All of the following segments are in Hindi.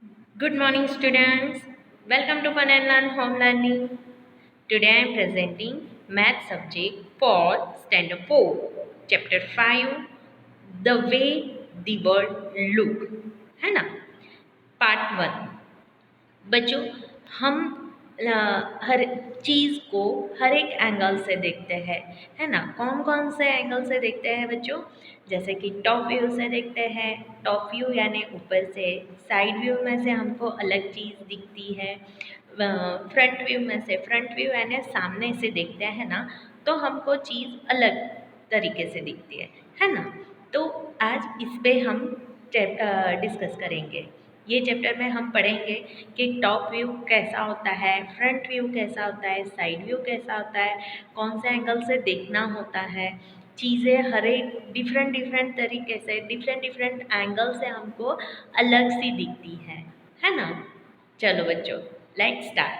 Good morning, students. Welcome to Fun and Learn Home Learning. Today I am presenting Math subject for Standard 4, Chapter 5, The Way the World Look. है ना? Part 1. बच्चों, हम हर चीज़ को हर एक एंगल से देखते हैं, है ना? कौन कौन से एंगल से देखते हैं बच्चों? जैसे कि टॉप व्यू से देखते हैं। टॉप व्यू यानी ऊपर से। साइड व्यू में से हमको अलग चीज़ दिखती है। फ्रंट व्यू में से, फ्रंट व्यू यानी सामने से देखते हैं ना, तो हमको चीज़ अलग तरीके से दिखती है ना? तो आज इस पे हम डिस्कस करेंगे। ये चैप्टर में हम पढ़ेंगे कि टॉप व्यू कैसा होता है, फ्रंट व्यू कैसा होता है, साइड व्यू कैसा होता है, कौन से एंगल से देखना होता है। चीज़ें हर एक डिफरेंट डिफरेंट तरीके से, डिफरेंट डिफरेंट एंगल से हमको अलग सी दिखती है ना? चलो बच्चों, लेट्स स्टार्ट।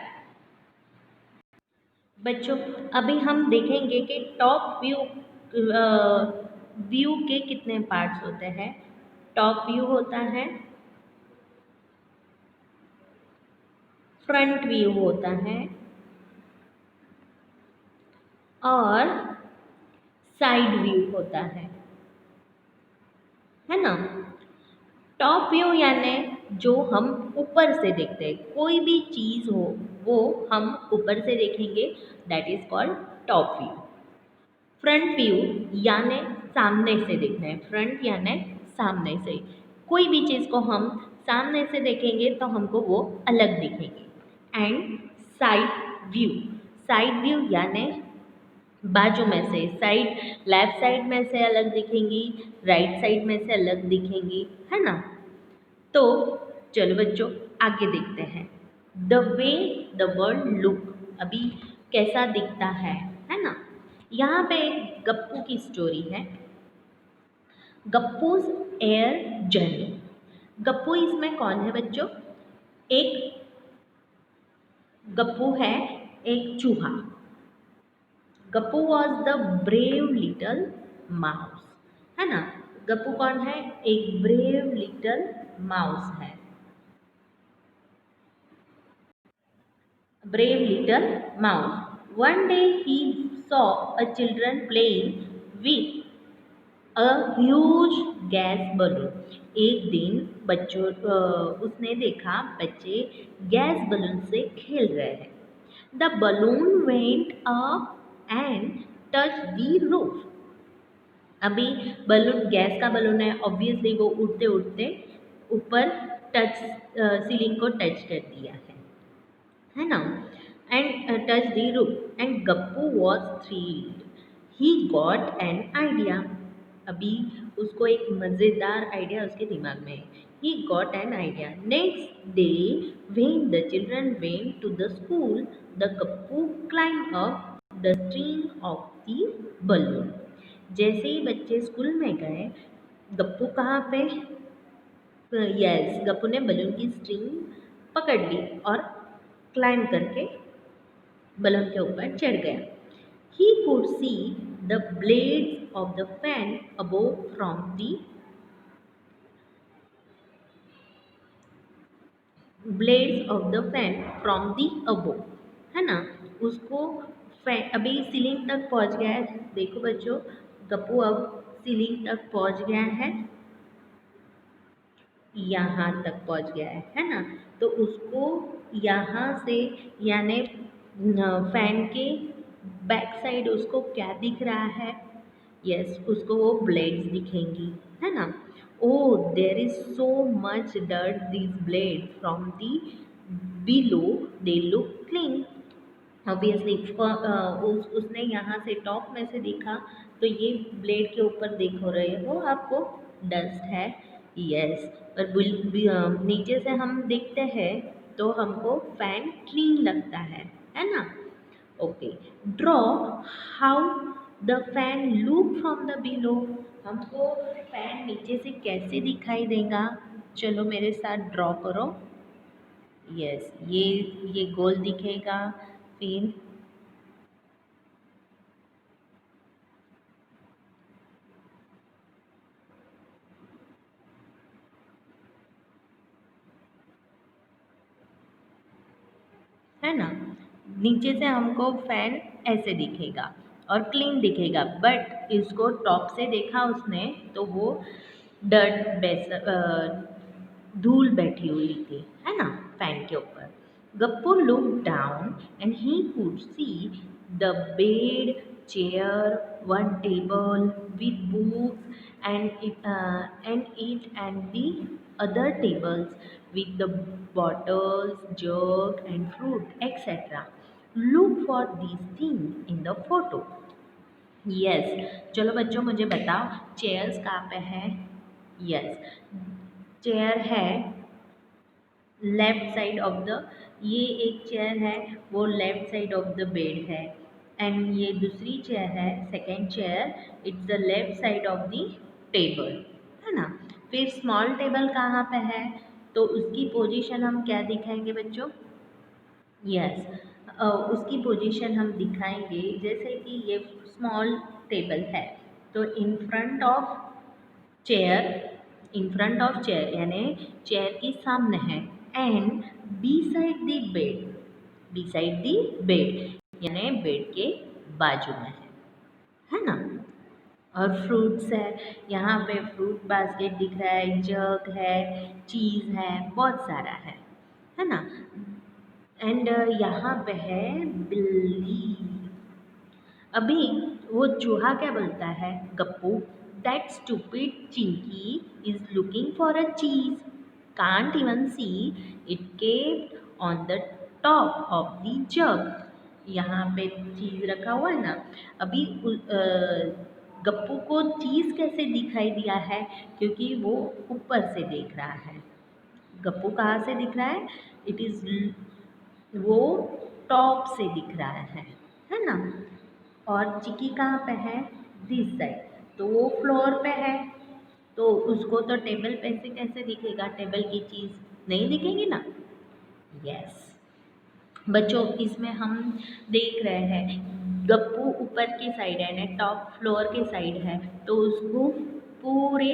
बच्चों, अभी हम देखेंगे कि टॉप व्यू व्यू के कितने पार्ट्स होते हैं। टॉप व्यू होता है, फ्रंट व्यू होता है और साइड व्यू होता है ना? टॉप व्यू यानी जो हम ऊपर से देखते हैं, कोई भी चीज़ हो वो हम ऊपर से देखेंगे, that is called top view. Front view यानी सामने से देखना है। फ्रंट यानी सामने से, कोई भी चीज़ को हम सामने से देखेंगे तो हमको वो अलग दिखेंगे। And side view, side view यानी बाजू में से, साइड, लेफ्ट साइड में से अलग दिखेंगी, राइट साइड में से अलग दिखेंगी, है ना? तो चलो बच्चों, आगे देखते हैं। The way the world look, अभी कैसा दिखता है ना? यहाँ पे एक गप्पू की स्टोरी है, गप्पूज एयर जर्नी। गप्पू इसमें कौन है बच्चों? एक गप्पू है, एक चूहा। Gappu was the brave little mouse, है ना? गप्पू कौन है? एक ब्रेव लिटल माउस है। Brave little mouse. One day he saw a children playing with a huge gas balloon. एक दिन बच्चों उसने देखा बच्चे गैस बलून से खेल रहे हैं। The balloon went up and touched the roof. अभी बलून, गैस का बलून है, ऑब्वियसली वो उड़ते उड़ते ऊपर टच, सीलिंग को टच कर दिया है ना? And touch the roof and Gappu was thrilled, he got an idea. अभी उसको एक मज़ेदार आइडिया उसके दिमाग में है। He got an idea. Next day when the children went to the school, the Gappu climb up the string of the balloon. जैसे ही बच्चे स्कूल में गए, गप्पू कहाँ पे? यस, गप्पू ने बलून की स्ट्रिंग पकड़ ली और क्लाइंब करके बलून के ऊपर चढ़ गया। He could see the blades of the fan above from the blades of the fan from the above, है ना? उसको फैन अभी सीलिंग तक पहुंच गया है। देखो बच्चों, गप्पू अब सीलिंग तक पहुंच गया है, यहाँ तक पहुंच गया है ना? तो उसको यहाँ से यानी फैन के बैक साइड उसको क्या दिख रहा है? यस, उसको वो ब्लेड्स दिखेंगी, है ना? Oh, there is so much dirt this blade from the below, they look clean. Obviously उसने यहाँ से टॉप में से देखा, तो ये ब्लेड के ऊपर देख रहे हो आपको डस्ट है। यस, और नीचे से हम देखते हैं तो हमको फैन क्लीन लगता है ना? Okay, draw how the fan look from the below. हमको फैन नीचे से कैसे दिखाई देगा? चलो मेरे साथ ड्रॉ करो। यस, ये गोल दिखेगा, फिर है ना। नीचे से हमको फैन ऐसे दिखेगा और क्लीन दिखेगा, बट इसको टॉप से देखा उसने तो वो धूल बैठी हुई थी, है ना, फैन के ऊपर। Gappu look down and he could see the bed, chair, one table with books and the other tables with the bottles, jug and fruit, etc. Look for these things in the photo. Yes, चलो बच्चों मुझे बताओ चेयर्स कहाँ पे है। यस, चेयर है लेफ्ट साइड ऑफ द, ये एक चेयर है वो left side of the bed है, एंड ये दूसरी चेयर है second chair, it's the left side of the table, है ना। फिर स्मॉल टेबल कहाँ पे है, तो उसकी पोजीशन हम क्या दिखाएंगे बच्चों। यस, उसकी पोजीशन हम दिखाएंगे जैसे कि ये स्मॉल टेबल है तो chair in front of chair यानी चेयर के सामने है, and beside the bed यानी बेड के बाजू में है ना। और फ्रूट्स है, यहाँ पे फ्रूट बास्केट दिख रहा है, जग है, चीज़ है, बहुत सारा है ना। एंड यहाँ पे है बिल्ली। अभी वो चूहा क्या बोलता है, Gappu, that stupid Chinki is looking for a cheese, can't even see it kept on the top of the jug. यहाँ पे चीज़ रखा हुआ है ना। अभी गप्पू को चीज़ कैसे दिखाई दिया है, क्योंकि वो ऊपर से देख रहा है। गप्पू कहाँ से दिख रहा है, इट इज़ वो टॉप से दिख रहा है ना। और चिकी कहाँ पे है, दिस साइड, तो वो फ्लोर पे है तो उसको तो टेबल पे से कैसे दिखेगा, टेबल की चीज़ नहीं दिखेगी ना। यस बच्चों, इसमें हम देख रहे हैं गप्पू ऊपर के साइड है ना, टॉप फ्लोर के साइड है, तो उसको पूरे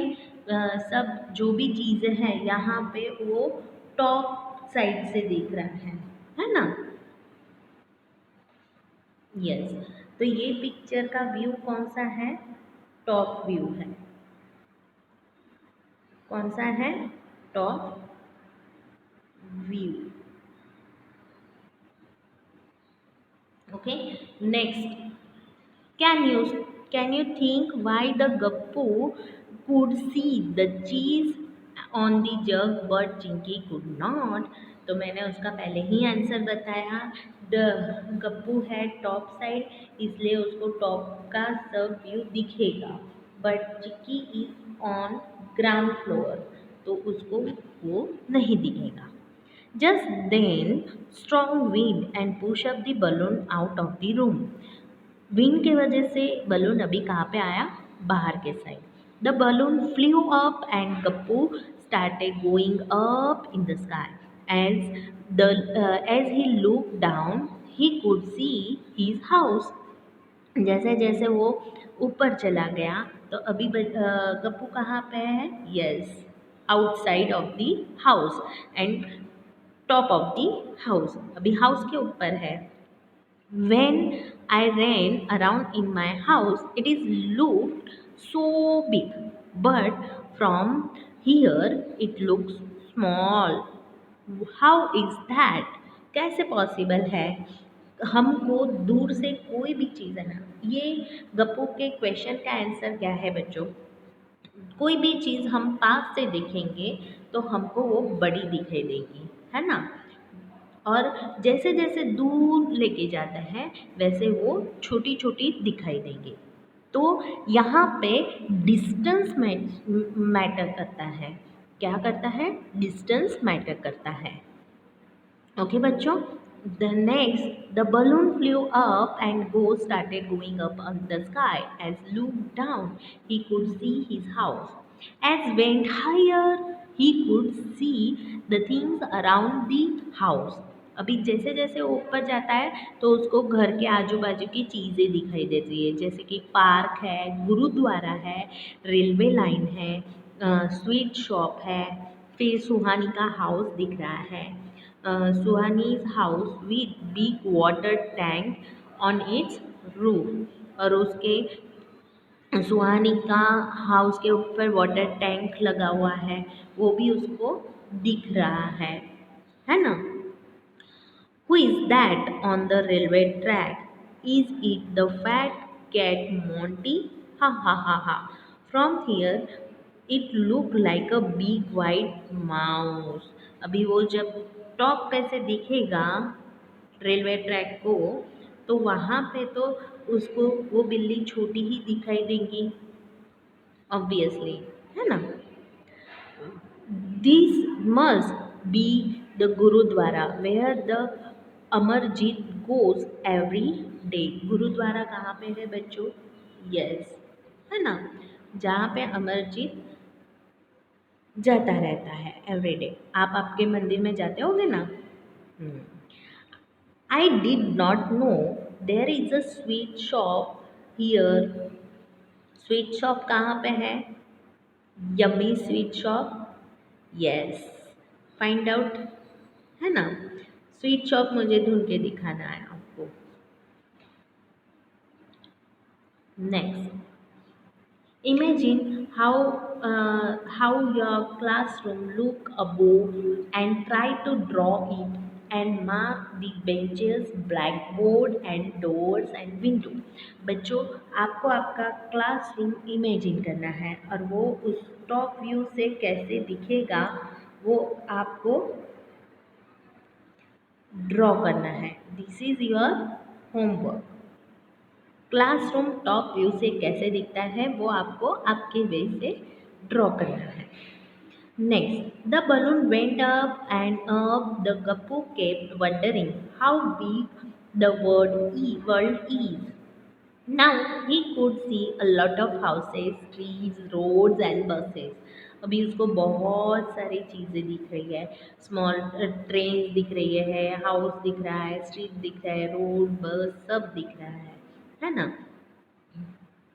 सब जो भी चीज़ें हैं यहाँ पे वो टॉप साइड से दिख रहा है ना। यस, तो ये पिक्चर का व्यू कौन सा है, टॉप व्यू है। कौन सा है, top view. Okay, next, can you think why the gappu could see the cheese on the jug but Chinky could not। तो मैंने उसका पहले ही आंसर बताया, द गप्पू है टॉप साइड इसलिए उसको टॉप का सब व्यू दिखेगा, but chikki is on ground floor तो उसको वो नहीं दिखेगा। Just then, strong wind and push up the balloon out of the room। Wind की वजह से बलून अभी कहाँ पे आया, बाहर के side. The balloon flew up and Gappu started going up in the sky. As he look down he could see his house. जैसे जैसे वो ऊपर चला गया तो अभी गप्पू कहाँ पे है, yes, outside of the house and top of the house, अभी हाउस के ऊपर है। When I ran around in my house, it is looked so big, but from here it looks small. How is that? कैसे पॉसिबल है, हमको दूर से कोई भी चीज़ है ना, ये गप्पू के क्वेश्चन का आंसर क्या है बच्चों, कोई भी चीज़ हम पास से देखेंगे तो हमको वो बड़ी दिखाई देगी, है ना। और जैसे जैसे दूर लेके जाता है वैसे वो छोटी छोटी दिखाई देंगे। तो यहाँ पे डिस्टेंस मैटर करता है, क्या करता है, डिस्टेंस मैटर करता है। ओके बच्चों, the next, the balloon flew up and ghost started going up on the sky. As looked down, he could see his house. As went higher, he could see the things around the house. अभी जैसे जैसे वो ऊपर जाता है तो उसको घर के आजू बाजू की चीज़ें दिखाई देती है, जैसे कि पार्क है, गुरुद्वारा है, रेलवे लाइन है, स्वीट शॉप है, फिर सुहानी का हाउस दिख रहा है, Suhani's house with big water tank on its roof. और उसके सुहानी का हाउस के ऊपर वाटर टैंक लगा हुआ है, वो भी उसको दिख रहा है ना। Who is that on the railway track? Is it the fat cat Monty? Ha ha ha ha. From here, it looked like a big white mouse. अभी वो जब टॉप पे से दिखेगा रेलवे ट्रैक को, तो वहाँ पे तो उसको वो बिल्ली छोटी ही दिखाई देगी, ऑब्वियसली, है ना। This must be the Gurudwara where the Amarjit goes every day. Gurdwara कहाँ पे है बच्चों? यस, है ना, जहाँ पे अमरजीत जाता रहता है एवरी डे। आप आपके मंदिर में जाते होगे ना। I did not know there is a sweet shop here. Sweet shop कहाँ पे है? Yummy sweet shop. Yes, find out, है ना। स्वीट शॉप मुझे ढूंढ के दिखाना है आपको। Next, imagine how your classroom look above and try to draw it and mark the benches, blackboard and doors and window। बच्चों, आपको आपका क्लासरूम इमेजिन करना है और वो उस टॉप व्यू से कैसे दिखेगा वो आपको ड्रॉ करना है। This is your homework. Classroom top view से कैसे दिखता है वो आपको आपके वे से ड्रॉ करना है। Next, the balloon went up and up, the Gappu kept wondering how big the world is. Now he could see a lot of houses, trees, roads and buses। अभी उसको बहुत सारी चीज़ें दिख रही है। स्मॉल ट्रेन दिख रही है, हाउस दिख रहा है, स्ट्रीट दिख रहा है, रोड, बस सब दिख रहा है ना।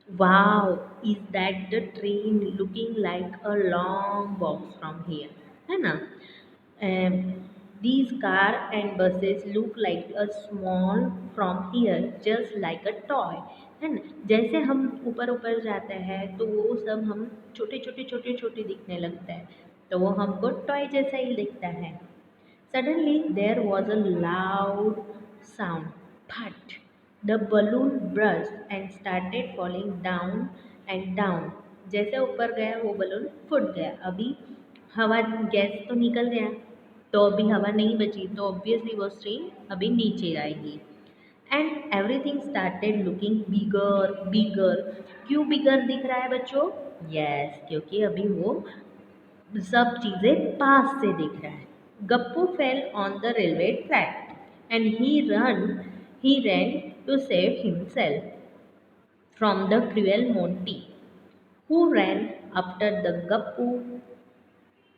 Wow, is that the train looking like a long box from here? है ना। These car and buses look like a small from here, just like a toy। है ना, जैसे हम ऊपर ऊपर जाते हैं तो वो सब हम छोटे छोटे छोटे छोटे दिखने लगता है, तो वो हमको टॉय जैसा ही दिखता है। Suddenly there was a loud sound. But the balloon burst and started falling down and down। जैसे ऊपर गया वो बलून फूट गया। अभी हवा गैस तो निकल गया, तो अभी हवा नहीं बची, तो ऑब्वियसली वो ट्रेन अभी नीचे आएगी। एंड एवरीथिंग स्टार्टेड लुकिंग बिगर बिगर। क्यों बिगर दिख रहा है बच्चों? यस, क्योंकि अभी वो सब चीज़ें पास से दिख रहा है। Gappu fell on the railway track and he ran to save himself from the cruel Monty who ran after the Gappu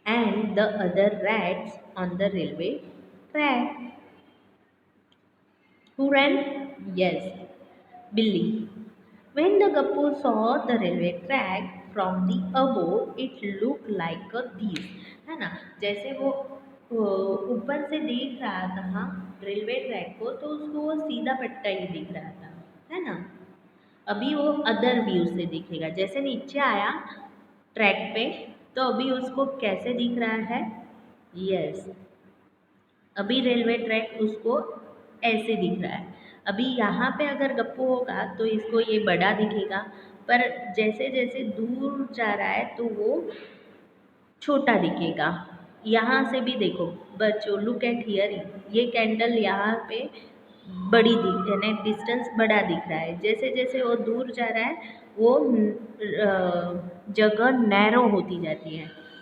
and the other rats on the railway track. Who ran? Yes, Billy। When the Gappu saw the railway track from the above, it looked like a this। है ना, जैसे वो ऊपर से देख रहा था रेलवे ट्रैक को, तो उसको वो सीधा पट्टा ही दिख रहा था, है ना। अभी वो अदर व्यू से दिखेगा, जैसे नीचे आया ट्रैक पे तो अभी उसको कैसे दिख रहा है? यस, अभी रेलवे ट्रैक उसको ऐसे दिख रहा है। अभी यहाँ पे अगर गप्पू होगा तो इसको ये बड़ा दिखेगा, पर जैसे जैसे दूर जा रहा है तो वो छोटा दिखेगा। यहाँ से भी देखो बच्चों, लुक एट हियर, ये कैंडल यहाँ पे बड़ी दिख यानी डिस्टेंस बड़ा दिख रहा है। जैसे जैसे वो दूर जा रहा है वो जगह नैरो होती जाती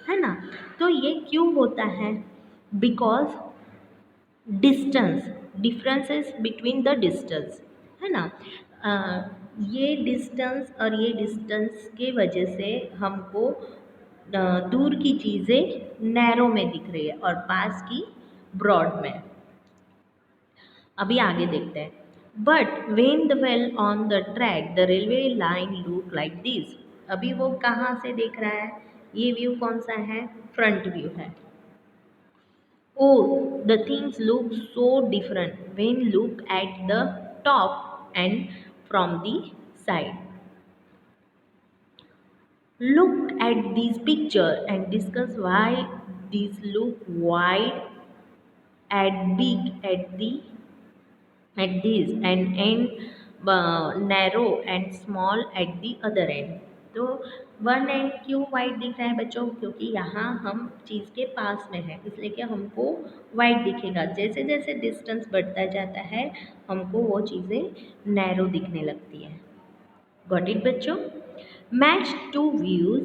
है ना। तो ये क्यों होता है? Because distance, differences between the distance, है ना। ये डिस्टेंस और ये डिस्टेंस के वजह से हमको दूर की चीज़ें नैरो में दिख रही है और पास की ब्रॉड में। अभी आगे देखते हैं। But when the well on the track the railway line look like this. अभी वो कहाँ से देख रहा है? ये व्यू कौन सा है? फ्रंट व्यू है। Oh, the things look so different when look at the top and from the side. Look at this picture and discuss why these look wide and big at this and end narrow and small at the other end. तो वन एंड क्यों वाइड दिख रहा है बच्चों, क्योंकि यहाँ हम चीज़ के पास में है इसलिए कि हमको वाइड दिखेगा। जैसे जैसे डिस्टेंस बढ़ता जाता है हमको वो चीज़ें नैरो दिखने लगती है। गॉट इट बच्चों? Match two views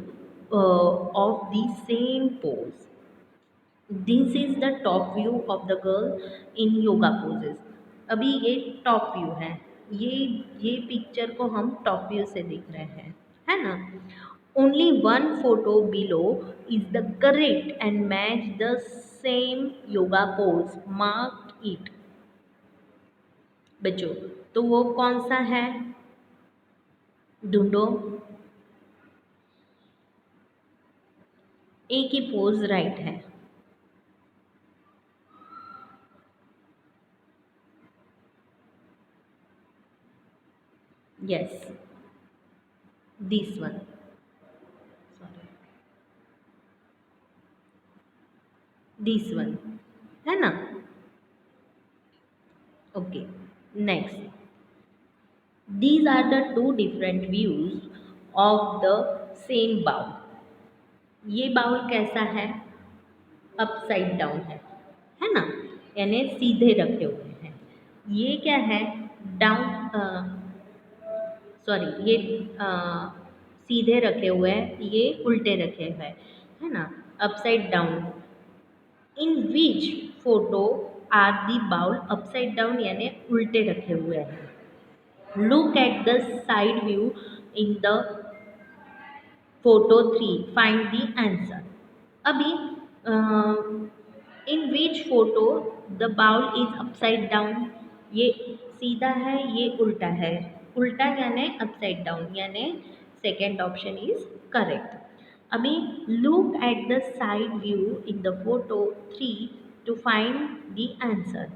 of the same pose. This is the top view of the girl in yoga poses. अभी ये टॉप व्यू है, ये ये पिक्चर को हम टॉप व्यू से देख रहे हैं, है ना। Only one photo below is the correct and match the same yoga pose, mark it. बच्चों तो वो कौन सा है, ढूंढो। एक ही पोज राइट है। Yes, this one, sorry, this one, है ना। Okay, next, these are the two different views of the same bowl। ये बाउल कैसा है, अपसाइड डाउन है ना, यानी सीधे रखे हुए हैं। ये क्या है, डाउन, सॉरी, ये सीधे रखे हुए हैं, ये उल्टे रखे हुए हैं, है ना, upside down. In which photo are the bowl upside down, यानी उल्टे रखे हुए हैं। Look at the side view in the photo 3, find the answer। अभी in which photo the bowl is upside down, ये सीधा है ये उल्टा है, उल्टा यानी upside down, यानी सेकेंड ऑप्शन इज करेक्ट। अभी look at the side view in the photo 3 to find the answer,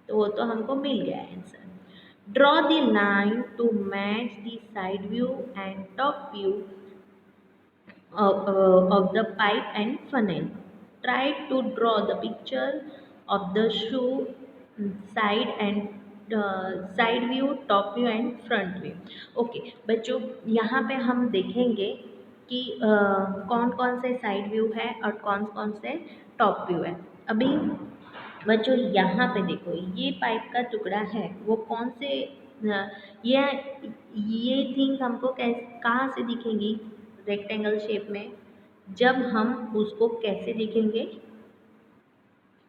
तो वो तो हमको मिल गया answer. Draw the line to match the side view and top view of the pipe and funnel। Try to draw the picture of the shoe side and side view, top view and front view। Okay बच्चों, यहाँ पे हम देखेंगे कि कौन कौन से साइड व्यू है और कौन कौन से टॉप व्यू है। अभी बच्चों यहाँ पे देखो, ये पाइप का टुकड़ा है, वो कौन से ये थिंग हमको कहाँ से दिखेंगी रेक्टेंगल शेप में, जब हम उसको कैसे दिखेंगे,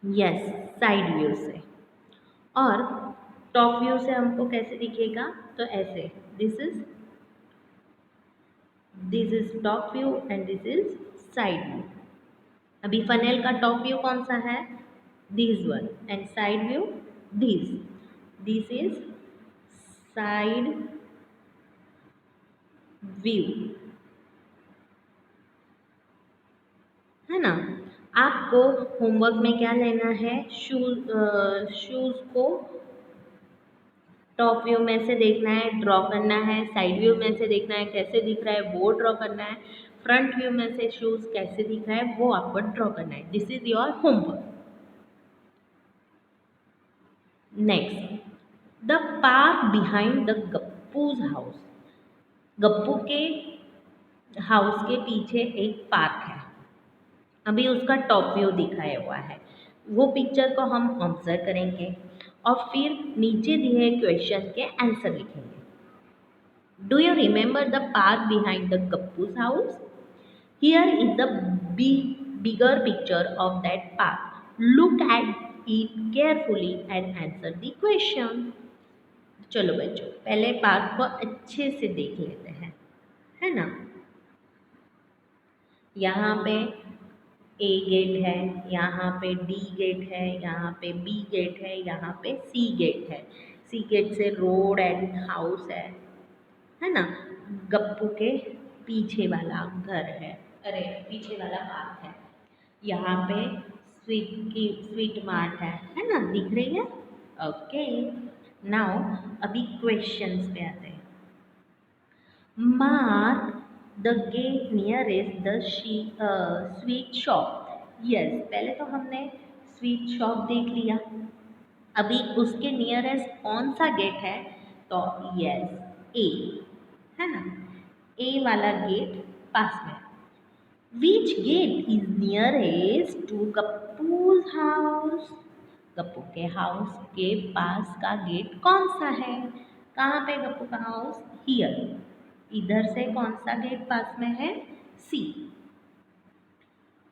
यस, साइड व्यू से। और टॉप व्यू से हमको कैसे दिखेगा, तो ऐसे, this is top view and this is side view. अभी फनेल का टॉप व्यू कौन सा है, this one, and side view this is side view, है ना। आपको होमवर्क में क्या लेना है, शूज को टॉप व्यू में से देखना है, ड्रॉ करना है, साइड व्यू में से देखना है कैसे दिख रहा है वो ड्रॉ करना है, फ्रंट व्यू में से शूज कैसे दिख रहा है वो आपको ड्रॉ करना है। This is your homework. Next, the park behind the Gappu's house. Gappu के हाउस के पीछे एक पार्क है। अभी उसका टॉप व्यू दिखाया हुआ है, वो पिक्चर को हम ऑब्जर्व करेंगे और फिर नीचे दिए क्वेश्चन के आंसर लिखेंगे। Do you remember the park behind the Gappu's house? Here is the bigger picture of that park. Look at it carefully and answer the question. चलो बच्चों, पहले पार्क को अच्छे से देख लेते हैं, है ना। यहाँ पे ए गेट है, यहाँ पे डी गेट है, यहाँ पे बी गेट है, यहाँ पे सी गेट है। सी गेट से रोड एंड हाउस है ना। गप्पू के पीछे वाला घर है, अरे पीछे वाला पार्क है। यहाँ पे स्वीट मार्ट है ना, दिख रही है? ओके। नाउ अभी क्वेश्चंस पे आते हैं। Mark the gate nearest the sweet shop. Yes, पहले तो हमने स्वीट शॉप देख लिया। अभी उसके नियरेस्ट कौन सा गेट है? तो यस, ए है ना, ए वाला गेट पास में। Which gate is nearest to Gappu's house? Gappu के हाउस के पास का गेट कौन सा है? कहाँ पे गप्पू का हाउस? हियर। इधर से कौन सा गेट पास में है? सी।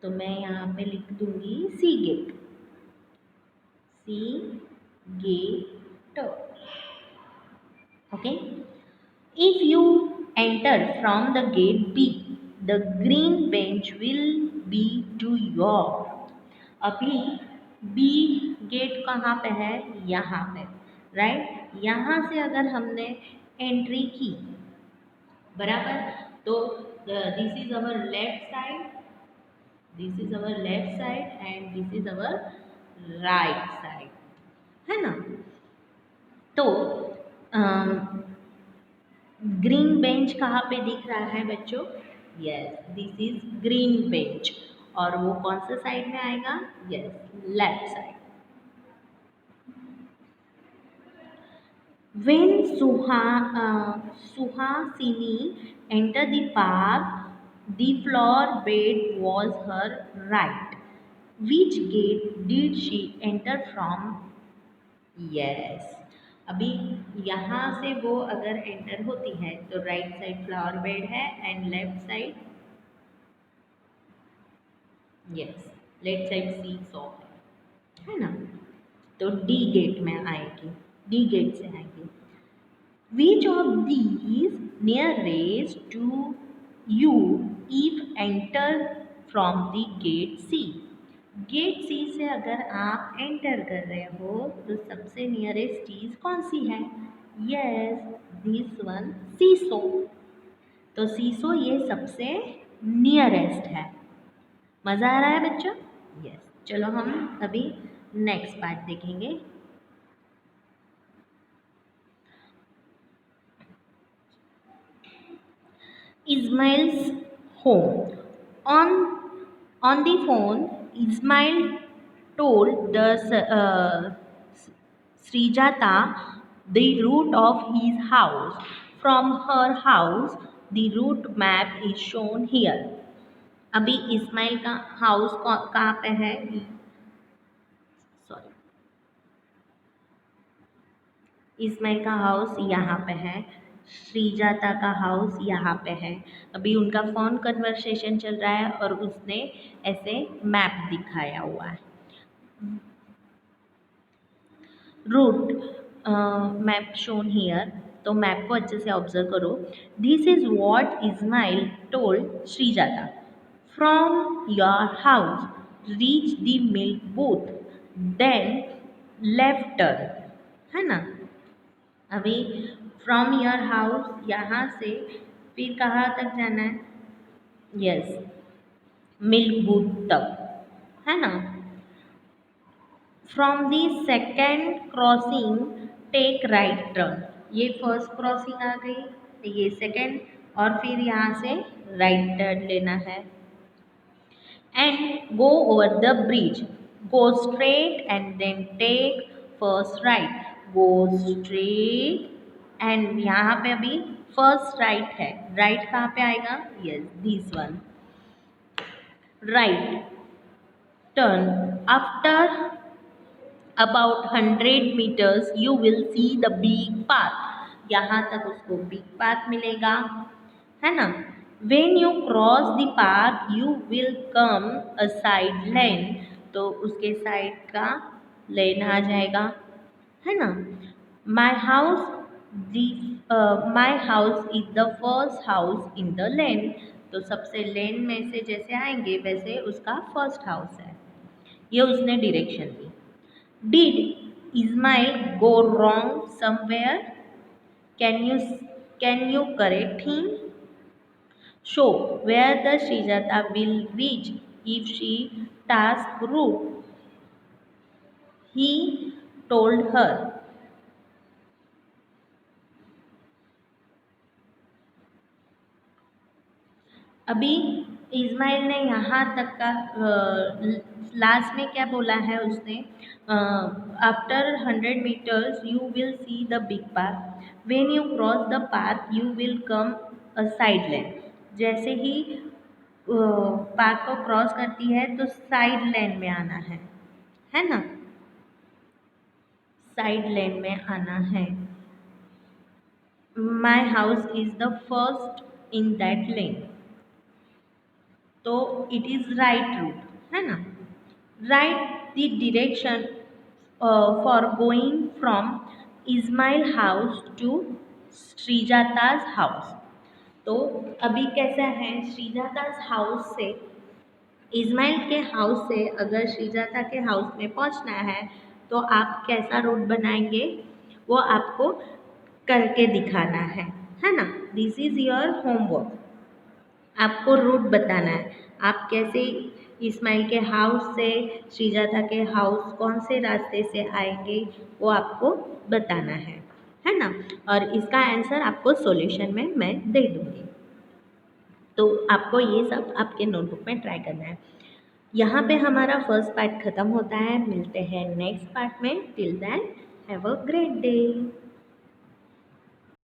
तो मैं यहाँ पे लिख दूंगी C gate. C gate. Okay. If you enter from the gate B, the green bench will be to your। अभी B गेट कहाँ पे है? यहाँ पे, राइट। यहाँ से अगर हमने एंट्री की, बराबर, तो this is our left side, this is our left side and this is our right side, है ना। तो ग्रीन बेंच कहाँ पे दिख रहा है बच्चों? Yes, this is green bench. और वो कौन से साइड में आएगा? Yes, left side. When Suhasini entered the park, the flower bed was her right. Which gate did she enter from? Yes. अभी यहाँ से वो अगर एंटर होती है तो राइट साइड फ्लावर बेड है and left side, yes, left side seesaw है ना। तो डी गेट में आएगी, डी गेट से आएगी। Which of these nearest to you if enter from the gate C? Gate C से अगर आप एंटर कर रहे हो तो सबसे नियरेस्ट चीज़ कौन सी है? यस, दिस वन, सीसो। तो सीसो ये सबसे नियरेस्ट है। मज़ा आ रहा है बच्चों? यस। चलो हम अभी नेक्स्ट पार्ट देखेंगे। Ismail's home. On the phone, Ismail told the Srijata the route of his house. From her house, the route map is shown here. अभी इस्माइल का हाउस कहाँ पे है? सॉरी, इस्माइल का हाउस यहाँ पे है, श्रीजाता का हाउस यहाँ पे है। अभी उनका फ़ोन कन्वर्सेशन चल रहा है और उसने ऐसे मैप दिखाया हुआ है। Route map shown here. तो मैप को अच्छे से ऑब्जर्व करो। This is what Ismail told Shrijata. From your house reach the milk booth, then left turn, है ना। अभी फ्रॉम योर हाउस यहाँ से फिर कहाँ तक जाना है? यस, मिल्क बूथ तक, है ना। From the second crossing take right turn. ये फर्स्ट क्रॉसिंग आ गई, ये सेकेंड, और फिर यहाँ से राइट टर्न लेना है। And go over the bridge, go straight and then take first right, go straight and यहाँ पे अभी फर्स्ट राइट है। राइट कहाँ पे आएगा? Yes, this one, right turn. After about 100 meters you will see the big path। यहाँ तक उसको बिग पाथ मिलेगा, है ना। when you cross the path you will come a side lane। तो उसके साइड का लेन आ जाएगा, है ना। my house my house is the first house in the lane। तो सबसे लेन में से जैसे आएंगे वैसे उसका फर्स्ट हाउस है। ये उसने direction the. Did Ismail go wrong somewhere? Can you correct him? Show where the Srijata will reach if she takes route he told her. अभी इस्माइल ने यहाँ तक का लास्ट में क्या बोला है उसने, after 100 meters you will see the big path, when you cross the path you will come a side lane. जैसे ही पाथ को क्रॉस करती है तो साइड लेन में आना है ना, साइड लेन में आना है। My house is the first in that lane, तो इट इज़ राइट रूट, है ना। Right the direction for going from Ismail house to Shrijata's house. तो अभी कैसा है, श्रीजाताज हाउस से, इस्माइल के हाउस से अगर श्रीजाता के हाउस में पहुंचना है तो आप कैसा रूट बनाएंगे वो आपको करके दिखाना है ना। दिस इज़ योर होमवर्क, आपको रूट बताना है। आप कैसे इस्माइल के हाउस से श्रीजाता के हाउस कौन से रास्ते से आएंगे वो आपको बताना है ना। और इसका आंसर आपको सॉल्यूशन में मैं दे दूँगी। तो आपको ये सब आपके नोटबुक में ट्राई करना है। यहाँ पे हमारा फर्स्ट पार्ट ख़त्म होता है। मिलते हैं नेक्स्ट पार्ट में। Till then have a great day.